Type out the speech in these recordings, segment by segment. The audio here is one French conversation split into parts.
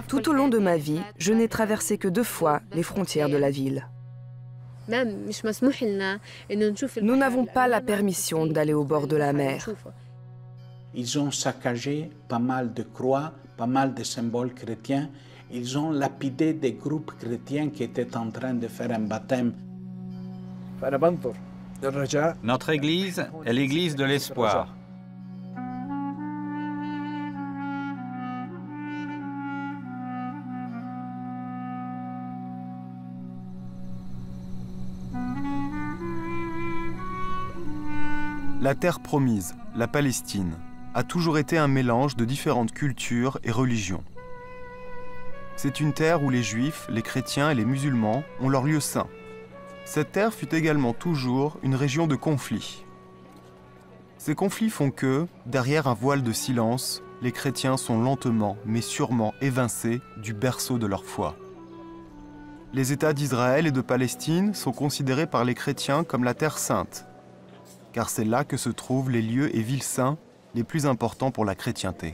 Tout au long de ma vie, je n'ai traversé que 2 fois les frontières de la ville. Nous n'avons pas la permission d'aller au bord de la mer. Ils ont saccagé pas mal de croix, pas mal de symboles chrétiens. Ils ont lapidé des groupes chrétiens qui étaient en train de faire un baptême. Notre église est l'église de l'espoir. La terre promise, la Palestine, a toujours été un mélange de différentes cultures et religions. C'est une terre où les Juifs, les chrétiens et les musulmans ont leur lieu saint. Cette terre fut également toujours une région de conflits. Ces conflits font que, derrière un voile de silence, les chrétiens sont lentement mais sûrement évincés du berceau de leur foi. Les États d'Israël et de Palestine sont considérés par les chrétiens comme la terre sainte, car c'est là que se trouvent les lieux et villes saints les plus importants pour la chrétienté.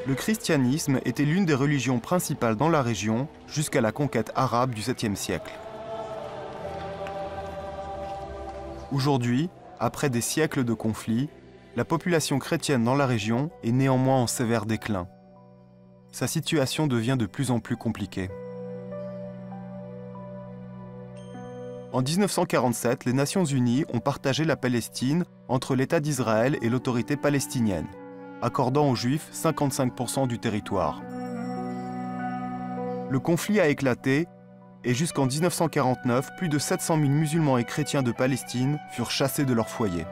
Le christianisme était l'une des religions principales dans la région jusqu'à la conquête arabe du 7e siècle. Aujourd'hui, après des siècles de conflits, la population chrétienne dans la région est néanmoins en sévère déclin. Sa situation devient de plus en plus compliquée. En 1947, les Nations Unies ont partagé la Palestine entre l'État d'Israël et l'autorité palestinienne, accordant aux Juifs 55% du territoire. Le conflit a éclaté et jusqu'en 1949, plus de 700 000 musulmans et chrétiens de Palestine furent chassés de leur foyer.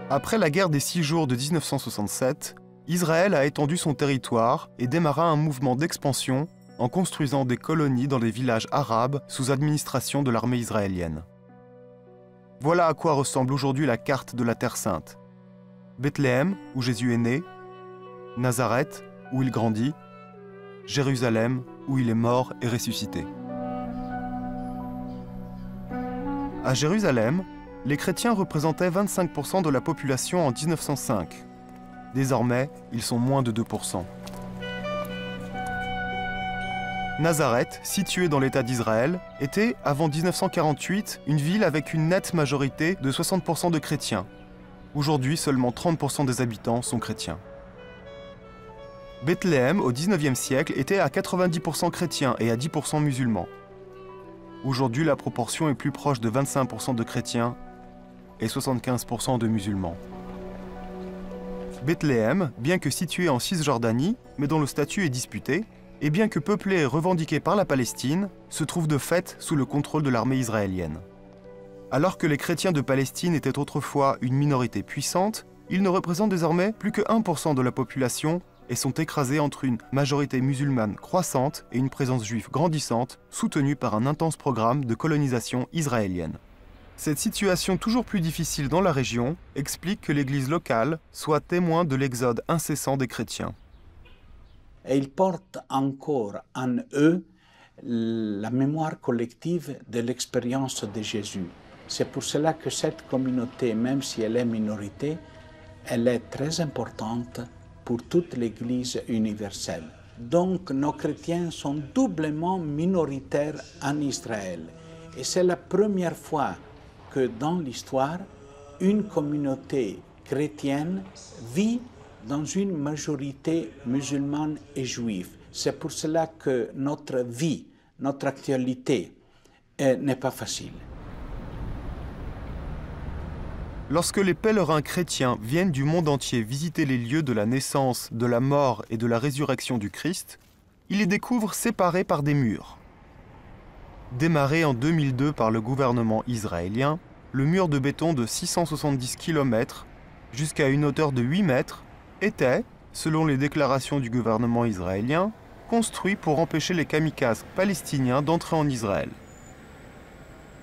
Après la guerre des 6 jours de 1967, Israël a étendu son territoire et démarra un mouvement d'expansion en construisant des colonies dans les villages arabes sous administration de l'armée israélienne. Voilà à quoi ressemble aujourd'hui la carte de la Terre Sainte. Bethléem, où Jésus est né, Nazareth, où il grandit, Jérusalem, où il est mort et ressuscité. À Jérusalem, les chrétiens représentaient 25% de la population en 1905. Désormais, ils sont moins de 2%. Nazareth, située dans l'État d'Israël, était, avant 1948, une ville avec une nette majorité de 60% de chrétiens. Aujourd'hui, seulement 30% des habitants sont chrétiens. Bethléem, au XIXe siècle, était à 90% chrétiens et à 10% musulmans. Aujourd'hui, la proportion est plus proche de 25% de chrétiens et 75% de musulmans. Bethléem, bien que située en Cisjordanie, mais dont le statut est disputé, et bien que peuplée et revendiquée par la Palestine, se trouve de fait sous le contrôle de l'armée israélienne. Alors que les chrétiens de Palestine étaient autrefois une minorité puissante, ils ne représentent désormais plus que 1% de la population et sont écrasés entre une majorité musulmane croissante et une présence juive grandissante, soutenue par un intense programme de colonisation israélienne. Cette situation toujours plus difficile dans la région explique que l'Église locale soit témoin de l'exode incessant des chrétiens. Et ils portent encore en eux la mémoire collective de l'expérience de Jésus. C'est pour cela que cette communauté, même si elle est minorité, elle est très importante pour toute l'Église universelle. Donc nos chrétiens sont doublement minoritaires en Israël. Et c'est la première fois que dans l'histoire, une communauté chrétienne vit dans une majorité musulmane et juive. C'est pour cela que notre vie, notre actualité n'est pas facile. Lorsque les pèlerins chrétiens viennent du monde entier visiter les lieux de la naissance, de la mort et de la résurrection du Christ, ils les découvrent séparés par des murs. Démarré en 2002 par le gouvernement israélien, le mur de béton de 670 km jusqu'à une hauteur de 8 mètres était, selon les déclarations du gouvernement israélien, construit pour empêcher les kamikazes palestiniens d'entrer en Israël.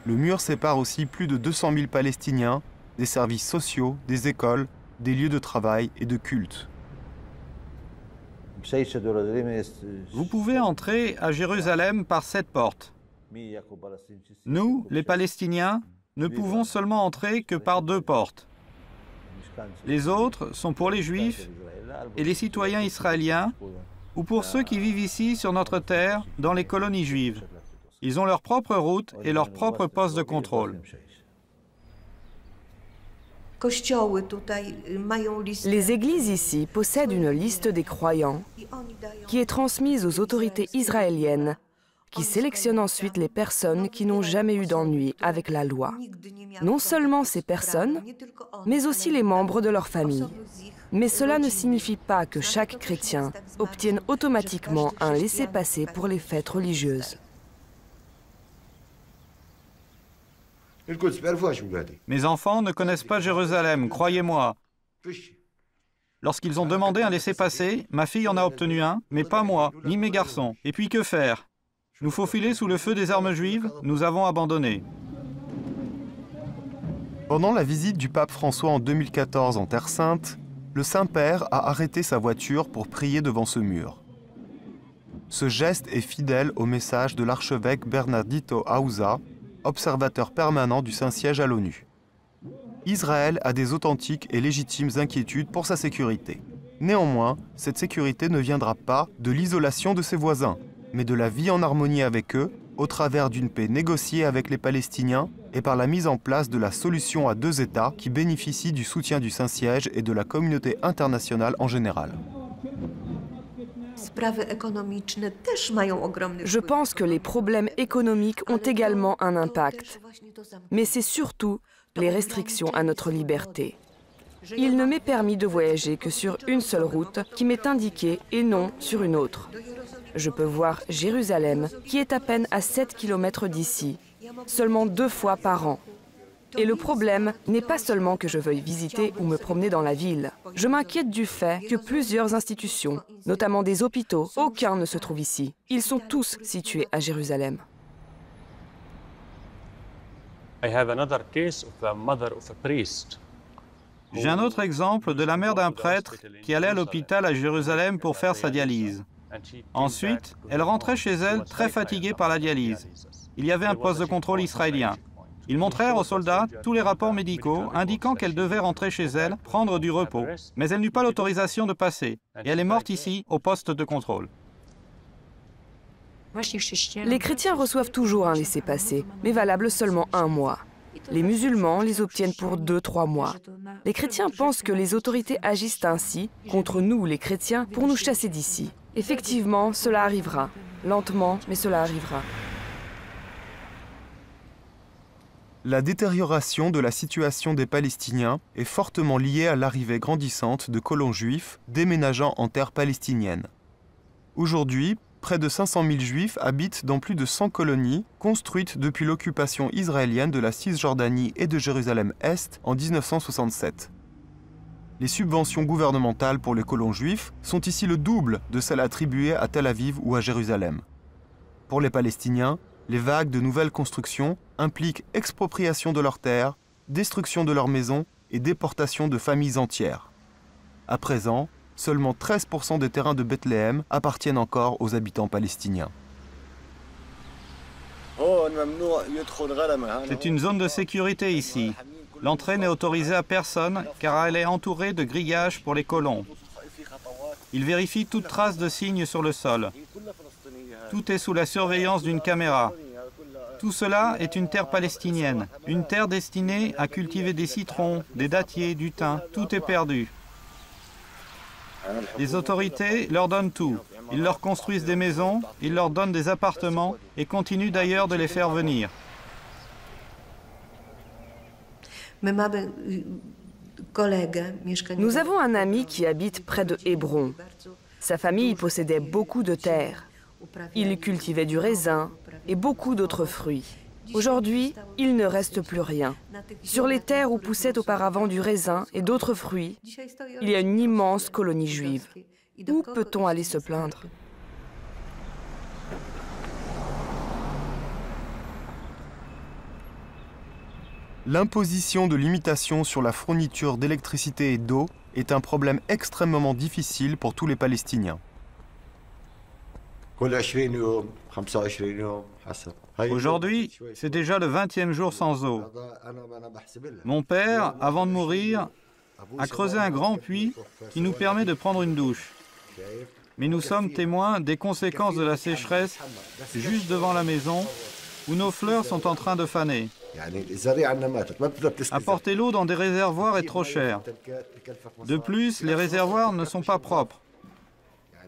Le mur sépare aussi plus de 200 000 Palestiniens des services sociaux, des écoles, des lieux de travail et de culte. Vous pouvez entrer à Jérusalem par cette porte. Nous, les Palestiniens, ne pouvons seulement entrer que par 2 portes. Les autres sont pour les Juifs et les citoyens israéliens ou pour ceux qui vivent ici sur notre terre dans les colonies juives. Ils ont leur propre route et leur propre poste de contrôle. Les églises ici possèdent une liste des croyants qui est transmise aux autorités israéliennes, qui sélectionnent ensuite les personnes qui n'ont jamais eu d'ennui avec la loi. Non seulement ces personnes, mais aussi les membres de leur famille. Mais cela ne signifie pas que chaque chrétien obtienne automatiquement un laissez-passer pour les fêtes religieuses. Mes enfants ne connaissent pas Jérusalem, croyez-moi. Lorsqu'ils ont demandé un laissez-passer, ma fille en a obtenu un, mais pas moi, ni mes garçons. Et puis que faire? Nous faufiler sous le feu des armes juives? Nous avons abandonné. Pendant la visite du pape François en 2014 en Terre Sainte, le Saint-Père a arrêté sa voiture pour prier devant ce mur. Ce geste est fidèle au message de l'archevêque Bernardito Auza, observateur permanent du Saint-Siège à l'ONU. Israël a des authentiques et légitimes inquiétudes pour sa sécurité. Néanmoins, cette sécurité ne viendra pas de l'isolation de ses voisins, mais de la vie en harmonie avec eux, au travers d'une paix négociée avec les Palestiniens et par la mise en place de la solution à deux États qui bénéficie du soutien du Saint-Siège et de la communauté internationale en général. Je pense que les problèmes économiques ont également un impact, mais c'est surtout les restrictions à notre liberté. Il ne m'est permis de voyager que sur une seule route qui m'est indiquée et non sur une autre. Je peux voir Jérusalem, qui est à peine à 7 km d'ici, seulement 2 fois par an. Et le problème n'est pas seulement que je veuille visiter ou me promener dans la ville. Je m'inquiète du fait que plusieurs institutions, notamment des hôpitaux, aucun ne se trouve ici. Ils sont tous situés à Jérusalem. J'ai un autre exemple de la mère d'un prêtre qui allait à l'hôpital à Jérusalem pour faire sa dialyse. Ensuite, elle rentrait chez elle très fatiguée par la dialyse. Il y avait un poste de contrôle israélien. Ils montrèrent aux soldats tous les rapports médicaux indiquant qu'elle devait rentrer chez elle, prendre du repos. Mais elle n'eut pas l'autorisation de passer. Et elle est morte ici, au poste de contrôle. Les chrétiens reçoivent toujours un laissez-passer, mais valable seulement 1 mois. Les musulmans les obtiennent pour 2-3 mois. Les chrétiens pensent que les autorités agissent ainsi, contre nous les chrétiens, pour nous chasser d'ici. Effectivement, cela arrivera. Lentement, mais cela arrivera. La détérioration de la situation des Palestiniens est fortement liée à l'arrivée grandissante de colons juifs déménageant en terre palestinienne. Aujourd'hui, près de 500 000 Juifs habitent dans plus de 100 colonies construites depuis l'occupation israélienne de la Cisjordanie et de Jérusalem-Est en 1967. Les subventions gouvernementales pour les colons juifs sont ici le double de celles attribuées à Tel Aviv ou à Jérusalem. Pour les Palestiniens, les vagues de nouvelles constructions impliquent expropriation de leurs terres, destruction de leurs maisons et déportation de familles entières. À présent, seulement 13% des terrains de Bethléem appartiennent encore aux habitants palestiniens. C'est une zone de sécurité ici. L'entrée n'est autorisée à personne car elle est entourée de grillages pour les colons. Ils vérifient toute trace de signes sur le sol. Tout est sous la surveillance d'une caméra. Tout cela est une terre palestinienne, une terre destinée à cultiver des citrons, des dattiers, du thym. Tout est perdu. Les autorités leur donnent tout. Ils leur construisent des maisons, ils leur donnent des appartements et continuent d'ailleurs de les faire venir. Nous avons un ami qui habite près de Hébron. Sa famille possédait beaucoup de terres. Il cultivait du raisin et beaucoup d'autres fruits. Aujourd'hui, il ne reste plus rien. Sur les terres où poussaient auparavant du raisin et d'autres fruits, il y a une immense colonie juive. Où peut-on aller se plaindre ? L'imposition de limitations sur la fourniture d'électricité et d'eau est un problème extrêmement difficile pour tous les Palestiniens. Aujourd'hui, c'est déjà le 20e jour sans eau. Mon père, avant de mourir, a creusé un grand puits qui nous permet de prendre une douche. Mais nous sommes témoins des conséquences de la sécheresse juste devant la maison où nos fleurs sont en train de faner. Apporter l'eau dans des réservoirs est trop cher. De plus, les réservoirs ne sont pas propres.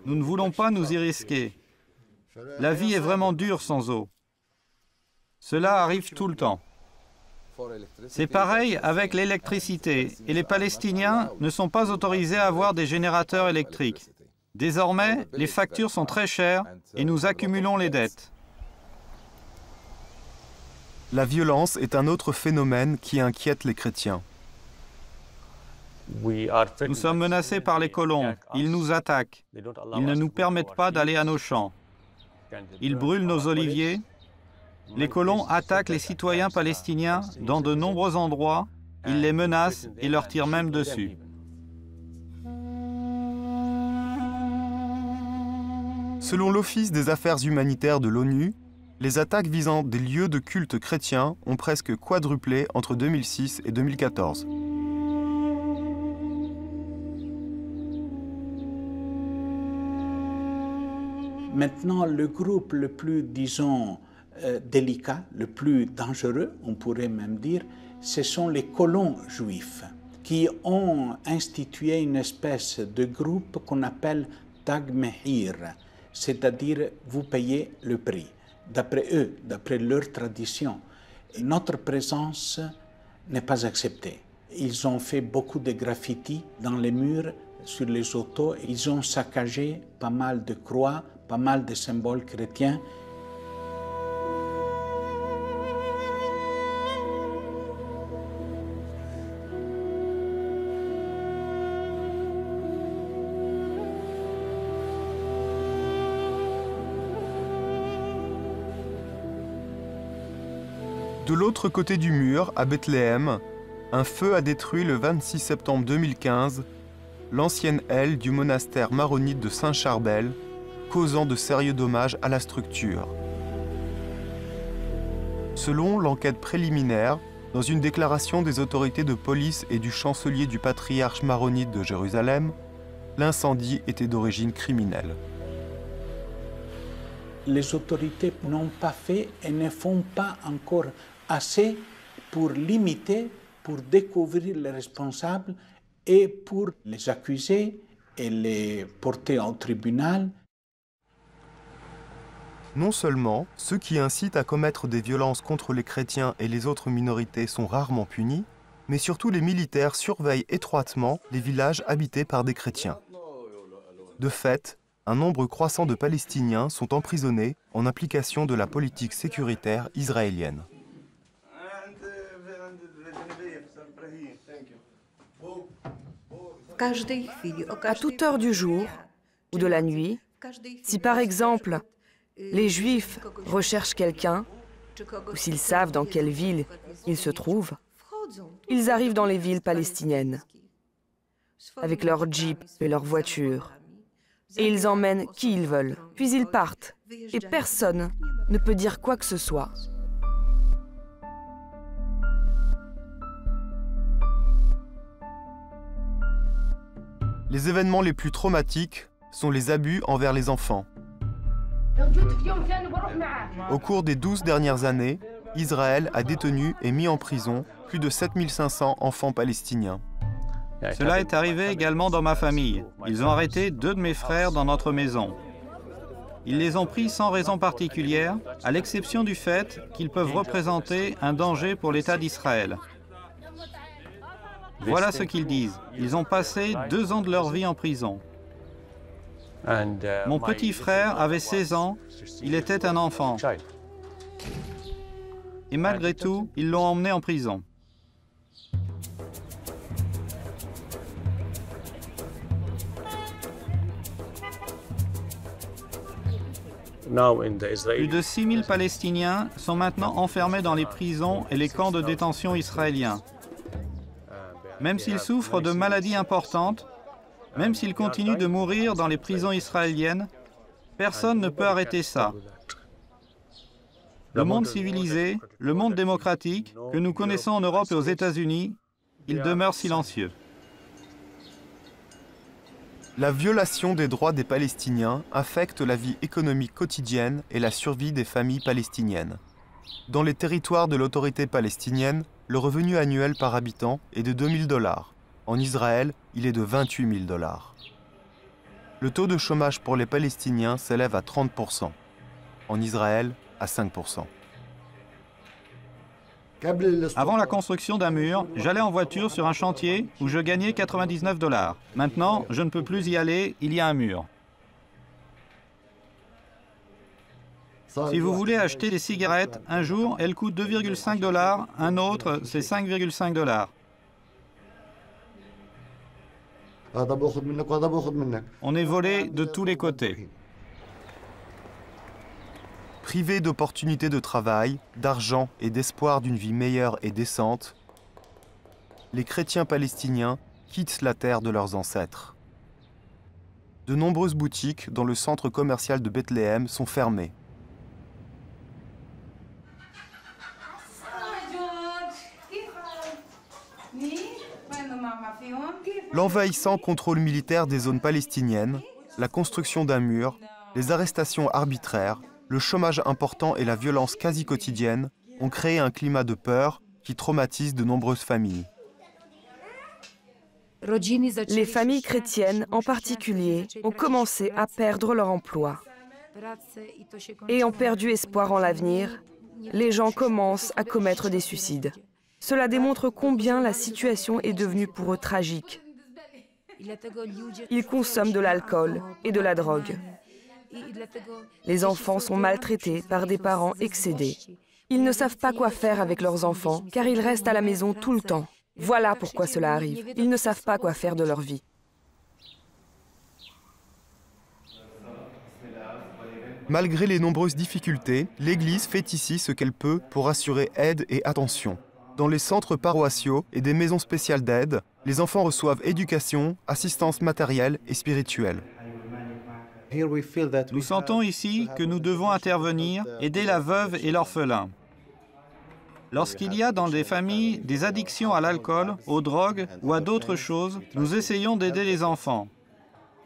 Nous ne voulons pas nous y risquer. La vie est vraiment dure sans eau. Cela arrive tout le temps. C'est pareil avec l'électricité, et les Palestiniens ne sont pas autorisés à avoir des générateurs électriques. Désormais, les factures sont très chères et nous accumulons les dettes. La violence est un autre phénomène qui inquiète les chrétiens. Nous sommes menacés par les colons. Ils nous attaquent. Ils ne nous permettent pas d'aller à nos champs. Ils brûlent nos oliviers. Les colons attaquent les citoyens palestiniens dans de nombreux endroits. Ils les menacent et leur tirent même dessus. Selon l'Office des affaires humanitaires de l'ONU, les attaques visant des lieux de culte chrétiens ont presque quadruplé entre 2006 et 2014. Maintenant, le groupe le plus, disons, délicat, le plus dangereux, on pourrait même dire, ce sont les colons juifs qui ont institué une espèce de groupe qu'on appelle Tag Mehir, c'est-à-dire vous payez le prix. D'après eux, d'après leur tradition, notre présence n'est pas acceptée. Ils ont fait beaucoup de graffitis dans les murs, sur les autos. Ils ont saccagé pas mal de croix, pas mal de symboles chrétiens. De l'autre côté du mur, à Bethléem, un feu a détruit le 26 septembre 2015 l'ancienne aile du monastère maronite de Saint-Charbel, causant de sérieux dommages à la structure. Selon l'enquête préliminaire, dans une déclaration des autorités de police et du chancelier du patriarche maronite de Jérusalem, l'incendie était d'origine criminelle. Les autorités n'ont pas fait et ne font pas encore assez pour limiter, pour découvrir les responsables et pour les accuser et les porter au tribunal. Non seulement ceux qui incitent à commettre des violences contre les chrétiens et les autres minorités sont rarement punis, mais surtout les militaires surveillent étroitement les villages habités par des chrétiens. De fait, un nombre croissant de Palestiniens sont emprisonnés en application de la politique sécuritaire israélienne. À toute heure du jour ou de la nuit, si par exemple les Juifs recherchent quelqu'un, ou s'ils savent dans quelle ville il se trouve, ils arrivent dans les villes palestiniennes, avec leurs jeeps et leurs voitures, et ils emmènent qui ils veulent, puis ils partent, et personne ne peut dire quoi que ce soit. Les événements les plus traumatiques sont les abus envers les enfants. Au cours des 12 dernières années, Israël a détenu et mis en prison plus de 7500 enfants palestiniens. Cela est arrivé également dans ma famille. Ils ont arrêté 2 de mes frères dans notre maison. Ils les ont pris sans raison particulière, à l'exception du fait qu'ils peuvent représenter un danger pour l'État d'Israël. Voilà ce qu'ils disent. Ils ont passé 2 ans de leur vie en prison. Mon petit frère avait 16 ans, il était un enfant. Et malgré tout, ils l'ont emmené en prison. Plus de 6000 Palestiniens sont maintenant enfermés dans les prisons et les camps de détention israéliens. Même s'ils souffrent de maladies importantes, même s'ils continuent de mourir dans les prisons israéliennes, personne ne peut arrêter ça. Le monde civilisé, le monde démocratique, que nous connaissons en Europe et aux États-Unis, il demeure silencieux. La violation des droits des Palestiniens affecte la vie économique quotidienne et la survie des familles palestiniennes. Dans les territoires de l'autorité palestinienne, le revenu annuel par habitant est de 2 000 $. En Israël, il est de 28 000 $. Le taux de chômage pour les Palestiniens s'élève à 30 %. En Israël, à 5 %. Avant la construction d'un mur, j'allais en voiture sur un chantier où je gagnais 99 $. Maintenant, je ne peux plus y aller, il y a un mur. Si vous voulez acheter des cigarettes, un jour, elles coûtent 2,5 $, un autre, c'est 5,5 $. On est volé de tous les côtés. Privés d'opportunités de travail, d'argent et d'espoir d'une vie meilleure et décente, les chrétiens palestiniens quittent la terre de leurs ancêtres. De nombreuses boutiques dans le centre commercial de Bethléem sont fermées. L'envahissant contrôle militaire des zones palestiniennes, la construction d'un mur, les arrestations arbitraires, le chômage important et la violence quasi quotidienne ont créé un climat de peur qui traumatise de nombreuses familles. Les familles chrétiennes, en particulier, ont commencé à perdre leur emploi. Ayant perdu espoir en l'avenir, les gens commencent à commettre des suicides. Cela démontre combien la situation est devenue pour eux tragique. Ils consomment de l'alcool et de la drogue. Les enfants sont maltraités par des parents excédés. Ils ne savent pas quoi faire avec leurs enfants car ils restent à la maison tout le temps. Voilà pourquoi cela arrive. Ils ne savent pas quoi faire de leur vie. Malgré les nombreuses difficultés, l'Église fait ici ce qu'elle peut pour assurer aide et attention. Dans les centres paroissiaux et des maisons spéciales d'aide, les enfants reçoivent éducation, assistance matérielle et spirituelle. Nous sentons ici que nous devons intervenir, aider la veuve et l'orphelin. Lorsqu'il y a dans des familles des addictions à l'alcool, aux drogues ou à d'autres choses, nous essayons d'aider les enfants.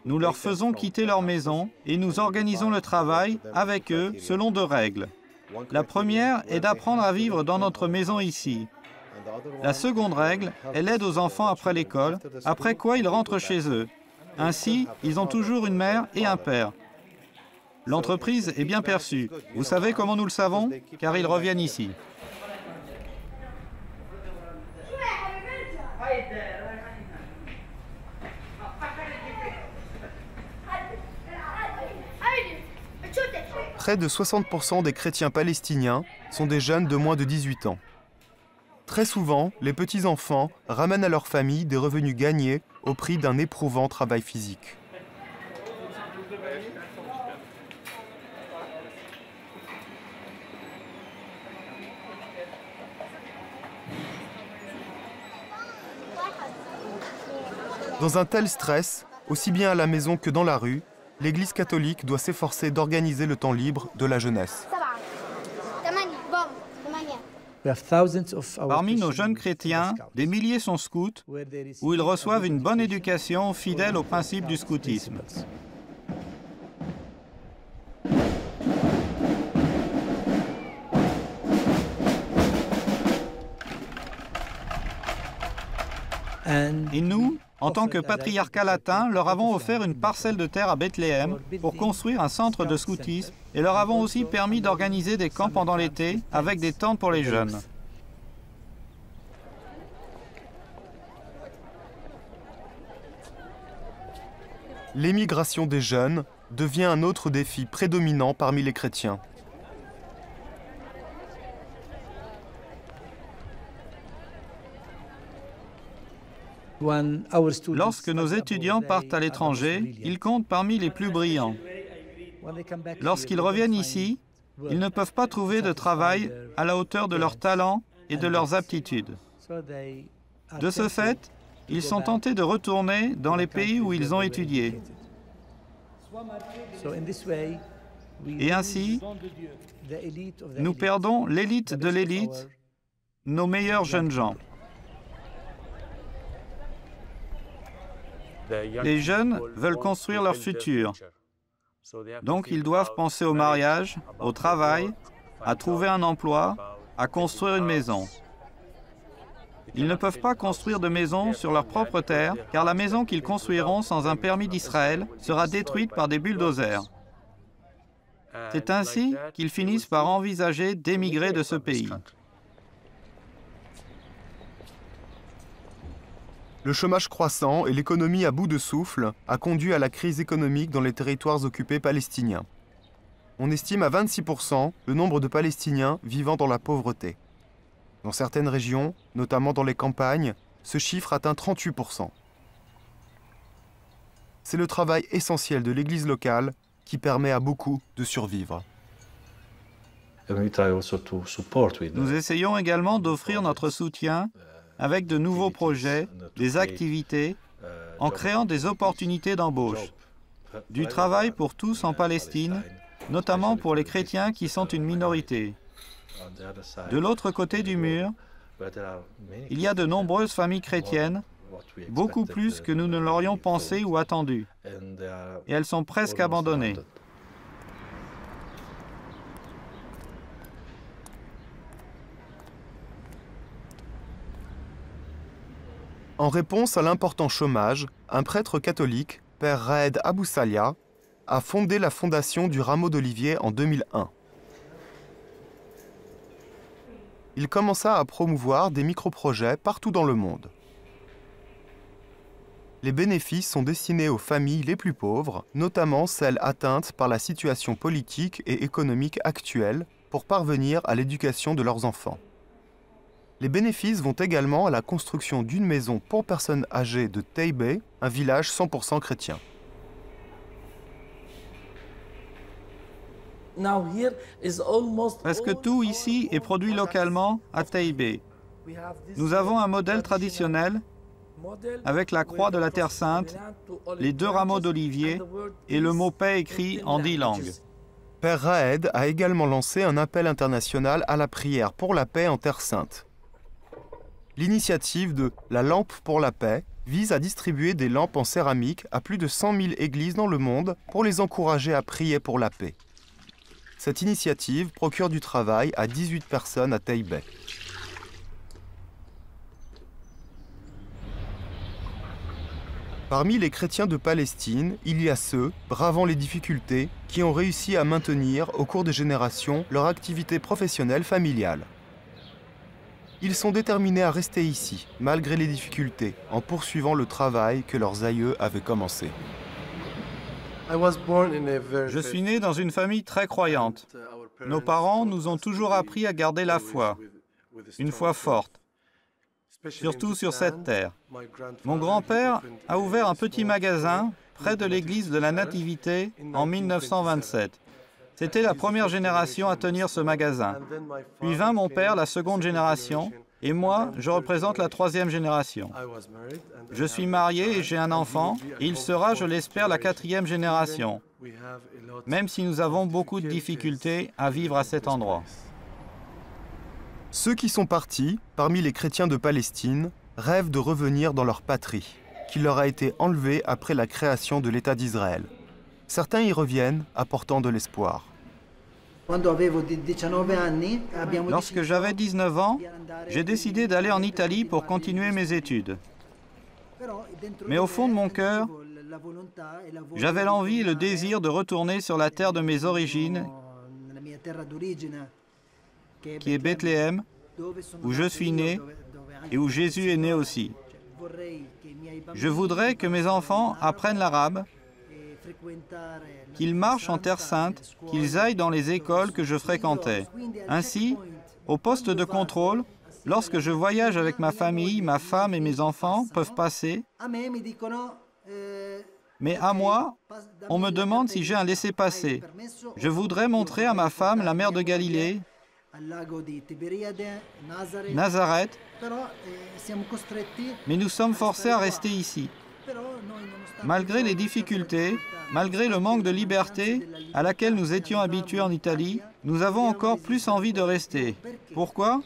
Nous leur faisons quitter leur maison et nous organisons le travail avec eux selon 2 règles. La première est d'apprendre à vivre dans notre maison ici. La seconde règle est l'aide aux enfants après l'école, après quoi ils rentrent chez eux. Ainsi, ils ont toujours une mère et un père. L'entreprise est bien perçue. Vous savez comment nous le savons? Car ils reviennent ici. Près de 60% des chrétiens palestiniens sont des jeunes de moins de 18 ans. Très souvent, les petits-enfants ramènent à leur famille des revenus gagnés au prix d'un éprouvant travail physique. Dans un tel stress, aussi bien à la maison que dans la rue, l'Église catholique doit s'efforcer d'organiser le temps libre de la jeunesse. Parmi nos jeunes chrétiens, des milliers sont scouts, où ils reçoivent une bonne éducation fidèle aux principes du scoutisme. Et nous, en tant que patriarcat latin, leur avons offert une parcelle de terre à Bethléem pour construire un centre de scoutisme et leur avons aussi permis d'organiser des camps pendant l'été avec des tentes pour les jeunes. L'émigration des jeunes devient un autre défi prédominant parmi les chrétiens. Lorsque nos étudiants partent à l'étranger, ils comptent parmi les plus brillants. Lorsqu'ils reviennent ici, ils ne peuvent pas trouver de travail à la hauteur de leurs talents et de leurs aptitudes. De ce fait, ils sont tentés de retourner dans les pays où ils ont étudié. Et ainsi, nous perdons l'élite de l'élite, nos meilleurs jeunes gens. Les jeunes veulent construire leur futur. Donc ils doivent penser au mariage, au travail, à trouver un emploi, à construire une maison. Ils ne peuvent pas construire de maison sur leur propre terre, car la maison qu'ils construiront sans un permis d'Israël sera détruite par des bulldozers. C'est ainsi qu'ils finissent par envisager d'émigrer de ce pays. Le chômage croissant et l'économie à bout de souffle a conduit à la crise économique dans les territoires occupés palestiniens. On estime à 26% le nombre de Palestiniens vivant dans la pauvreté. Dans certaines régions, notamment dans les campagnes, ce chiffre atteint 38%. C'est le travail essentiel de l'Église locale qui permet à beaucoup de survivre. Nous essayons également d'offrir notre soutien avec de nouveaux projets, des activités, en créant des opportunités d'embauche, du travail pour tous en Palestine, notamment pour les chrétiens qui sont une minorité. De l'autre côté du mur, il y a de nombreuses familles chrétiennes, beaucoup plus que nous ne l'aurions pensé ou attendu, et elles sont presque abandonnées. En réponse à l'important chômage, un prêtre catholique, Père Raed Abousalia, a fondé la fondation du Rameau d'Olivier en 2001. Il commença à promouvoir des micro-projets partout dans le monde. Les bénéfices sont destinés aux familles les plus pauvres, notamment celles atteintes par la situation politique et économique actuelle, pour parvenir à l'éducation de leurs enfants. Les bénéfices vont également à la construction d'une maison pour personnes âgées de Taïbé, un village 100% chrétien. Presque tout ici est produit localement à Taïbé. Nous avons un modèle traditionnel avec la croix de la Terre Sainte, les 2 rameaux d'olivier et le mot paix écrit en 10 langues. Père Raed a également lancé un appel international à la prière pour la paix en Terre Sainte. L'initiative de la lampe pour la paix vise à distribuer des lampes en céramique à plus de 100 000 églises dans le monde pour les encourager à prier pour la paix. Cette initiative procure du travail à 18 personnes à Taïbé. Parmi les chrétiens de Palestine, il y a ceux, bravant les difficultés, qui ont réussi à maintenir au cours des générations leur activité professionnelle familiale. Ils sont déterminés à rester ici, malgré les difficultés, en poursuivant le travail que leurs aïeux avaient commencé. Je suis né dans une famille très croyante. Nos parents nous ont toujours appris à garder la foi, une foi forte, surtout sur cette terre. Mon grand-père a ouvert un petit magasin près de l'église de la Nativité en 1927. C'était la première génération à tenir ce magasin. Puis vint mon père, la seconde génération, et moi, je représente la 3e génération. Je suis marié et j'ai un enfant, et il sera, je l'espère, la 4e génération, même si nous avons beaucoup de difficultés à vivre à cet endroit. Ceux qui sont partis, parmi les chrétiens de Palestine, rêvent de revenir dans leur patrie, qui leur a été enlevée après la création de l'État d'Israël. Certains y reviennent, apportant de l'espoir. Lorsque j'avais 19 ans, j'ai décidé d'aller en Italie pour continuer mes études. Mais au fond de mon cœur, j'avais l'envie et le désir de retourner sur la terre de mes origines, qui est Bethléem, où je suis né et où Jésus est né aussi. Je voudrais que mes enfants apprennent l'arabe, qu'ils marchent en Terre Sainte, qu'ils aillent dans les écoles que je fréquentais. Ainsi, au poste de contrôle, lorsque je voyage avec ma famille, ma femme et mes enfants peuvent passer. Mais à moi, on me demande si j'ai un laissez-passer. Je voudrais montrer à ma femme la mer de Galilée, Nazareth, mais nous sommes forcés à rester ici. Malgré les difficultés, malgré le manque de liberté à laquelle nous étions habitués en Italie, nous avons encore plus envie de rester. Pourquoi ?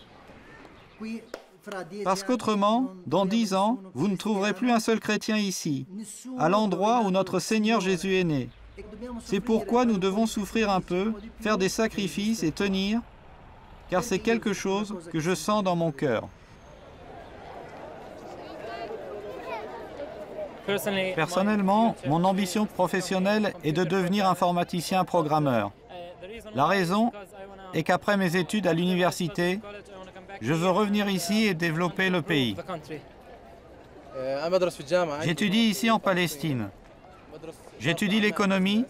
Parce qu'autrement, dans 10 ans, vous ne trouverez plus un seul chrétien ici, à l'endroit où notre Seigneur Jésus est né. C'est pourquoi nous devons souffrir un peu, faire des sacrifices et tenir, car c'est quelque chose que je sens dans mon cœur. Personnellement, mon ambition professionnelle est de devenir informaticien programmeur. La raison est qu'après mes études à l'université, je veux revenir ici et développer le pays. J'étudie ici en Palestine. J'étudie l'économie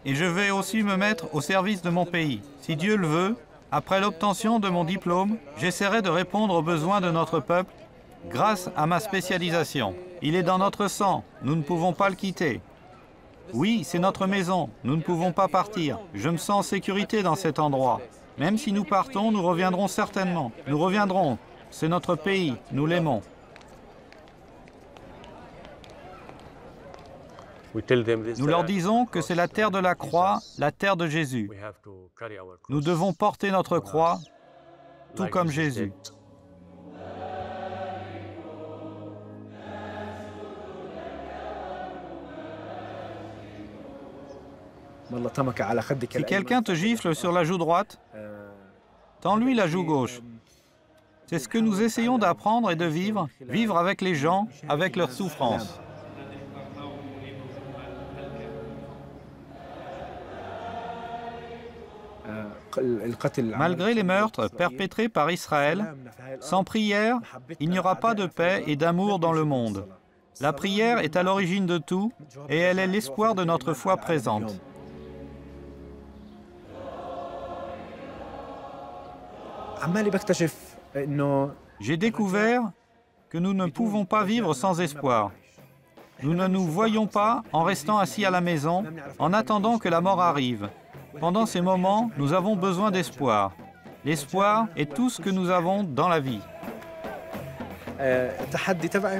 et je vais aussi me mettre au service de mon pays. Si Dieu le veut, après l'obtention de mon diplôme, j'essaierai de répondre aux besoins de notre peuple grâce à ma spécialisation. Il est dans notre sang, nous ne pouvons pas le quitter. Oui, c'est notre maison, nous ne pouvons pas partir. Je me sens en sécurité dans cet endroit. Même si nous partons, nous reviendrons certainement. Nous reviendrons. C'est notre pays, nous l'aimons. Nous leur disons que c'est la terre de la croix, la terre de Jésus. Nous devons porter notre croix, tout comme Jésus. Si quelqu'un te gifle sur la joue droite, tends-lui la joue gauche. C'est ce que nous essayons d'apprendre et de vivre, vivre avec les gens, avec leurs souffrances. Malgré les meurtres perpétrés par Israël, sans prière, il n'y aura pas de paix et d'amour dans le monde. La prière est à l'origine de tout et elle est l'espoir de notre foi présente. J'ai découvert que nous ne pouvons pas vivre sans espoir. Nous ne nous voyons pas en restant assis à la maison, en attendant que la mort arrive. Pendant ces moments, nous avons besoin d'espoir. L'espoir est tout ce que nous avons dans la vie.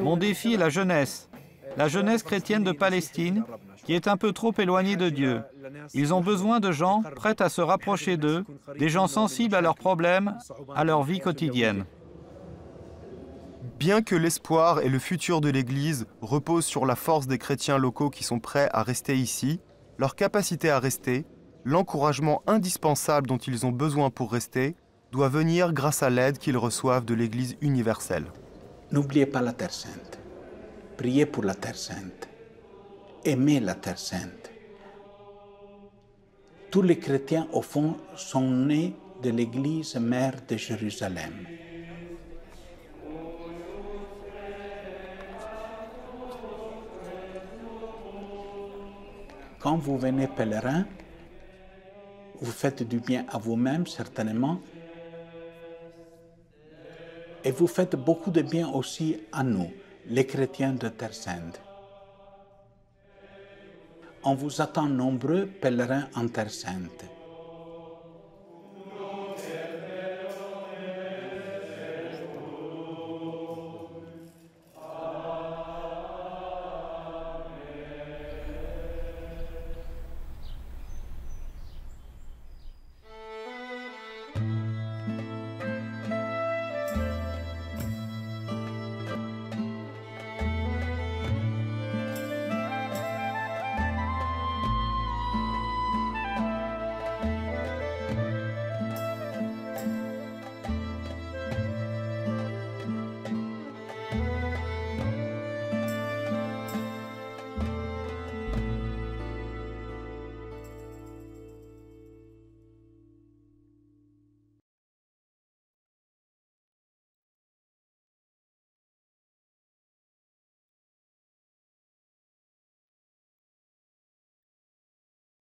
Mon défi est la jeunesse chrétienne de Palestine, qui est un peu trop éloignée de Dieu. Ils ont besoin de gens prêts à se rapprocher d'eux, des gens sensibles à leurs problèmes, à leur vie quotidienne. Bien que l'espoir et le futur de l'Église reposent sur la force des chrétiens locaux qui sont prêts à rester ici, leur capacité à rester, l'encouragement indispensable dont ils ont besoin pour rester, doit venir grâce à l'aide qu'ils reçoivent de l'Église universelle. N'oubliez pas la Terre Sainte. Priez pour la Terre Sainte. Aimez la Terre Sainte. Tous les chrétiens, au fond, sont nés de l'Église mère de Jérusalem. Quand vous venez pèlerin, vous faites du bien à vous-même, certainement, et vous faites beaucoup de bien aussi à nous, les chrétiens de Terre Sainte. On vous attend nombreux pèlerins en Terre Sainte.